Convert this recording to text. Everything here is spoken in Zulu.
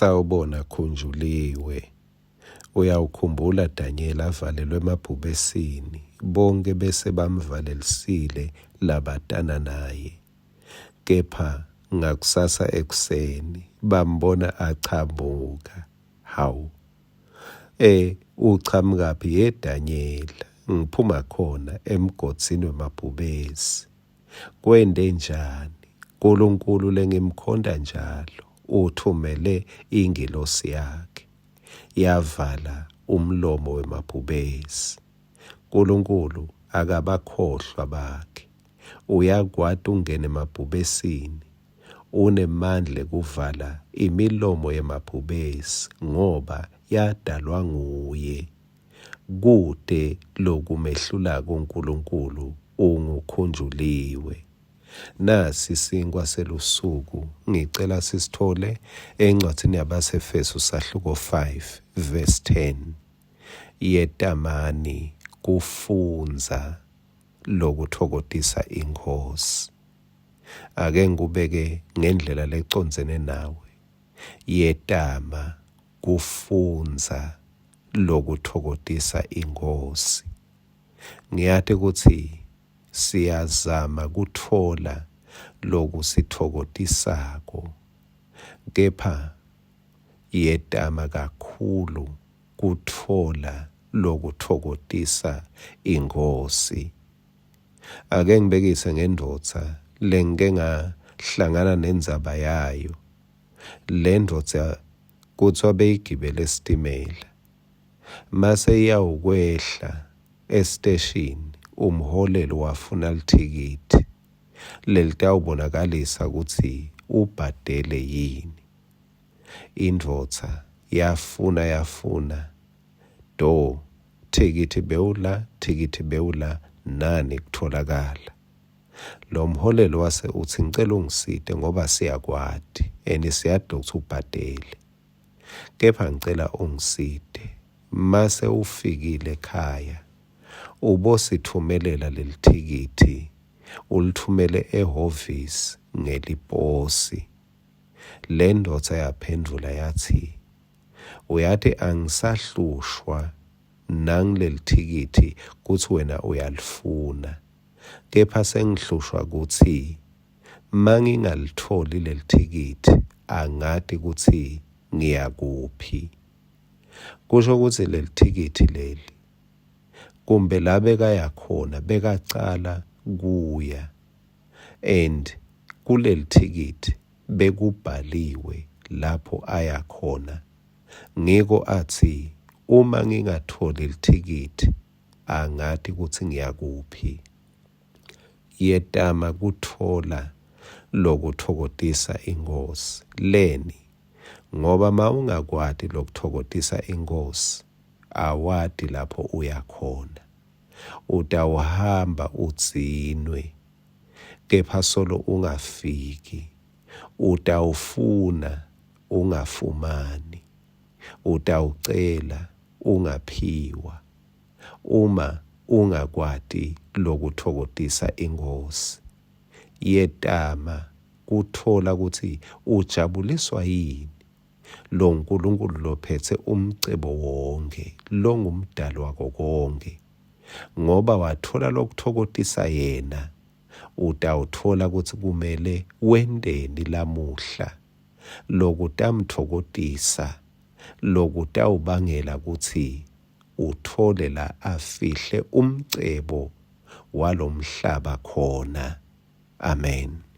Sawubona Khunjuliwe. Uyawukhumbula Danyeli avalelwe emabhubesini, bonke bese bamvalelisile labatana naye. Kepha ngakusasa ekuseni bambona achamuka. Hawu. Uchamukaphi Danyeli? Ngiphuma khona emgodini wemabhubesi. Kwende njani? uNkulunkulu lengimkhonda njalo uthumele ingilosi yakhe yavala umlomo wemabhubesi. uNkulunkulu akabakhohlwa bakhe. Uyakwati ungene emabhubesini, unemandla kuvala imilomo yemabhubesi ngoba yadalwa nguye. Kude lokumehlula kuNkulunkulu ungukhunjuliwe. Nasi isinkwa selusuku ngicela sisithole encwadini yabaseFesu sahluko 5 verse 10. Yetamani kufunza lokuthokozisa inkosi. Ake ngikubeke ngendlela lecondzene nawe. Yetama kufunza lokuthokozisa inkosi. Ngiyathi ukuthi siyazama kuthola lokusithokozisako, kepha yetama kakhulu kuthola lokuthokozisa inkosi. Ake ngibekise ngendodza lengike ngahlangana nendzaba yayo. Le ndodza kuthiwa beyigibele esitimela. Mase iyawukwehla esiteshini, umholeli wafuna lithikithi lelitawubonakalisa ukuthi ubhadele yini. Indvodza yafuna thikithi bewula nani kutholakala. Lo mholeli wase uthi ngicela ungiside ngoba siyakwati siyade ukuthi ubhadele, kepha ngicela ungiside. Mase ufikile ekhaya ubosithumelela leli thikithi, ulithumele ehhovisi ngeliposi. Le ndodza yaphendula yathi, uyathi angisahlushwa nangileli thikithi kuthi wena uyalifuna, kepha sengihlushwa kuthi mangingalitholi leli thikithi angathi ukuthi ngiyakuphi. Kusho ukuthi leli thikithi leli kumbe la bekaya khona bekacala kuya, and kuleli thikithi bekubhaliwe lapho aya khona. Ngiko athi uma ngingatholi lithikithi angathi ukuthi ngiyakuphi. Yetama kuthola lokuthokozisa inkosi. Leni ngoba mawungakwati lokuthokozisa inkosi awadi lapho uyakhona. Utawuhamba udzinwe, kepha solo ungafiki. Utawufuna ungafumani. Utawucela ungaphiwa. Uma ungakwati lokuthokozisa inkosi. Yetama kuthola ukuthi ujabuliswa yini lo nkulunkulu lophethe umcebo wonke, lo ngumdali wako konke. Ngoba wathola lokuthokozisa yena, utawuthola ukuthi kumele wendeni lamuhla lokutamthokozisa, lokutawubangela ukuthi uthole la afihle umcebo walomhlaba khona. Amen.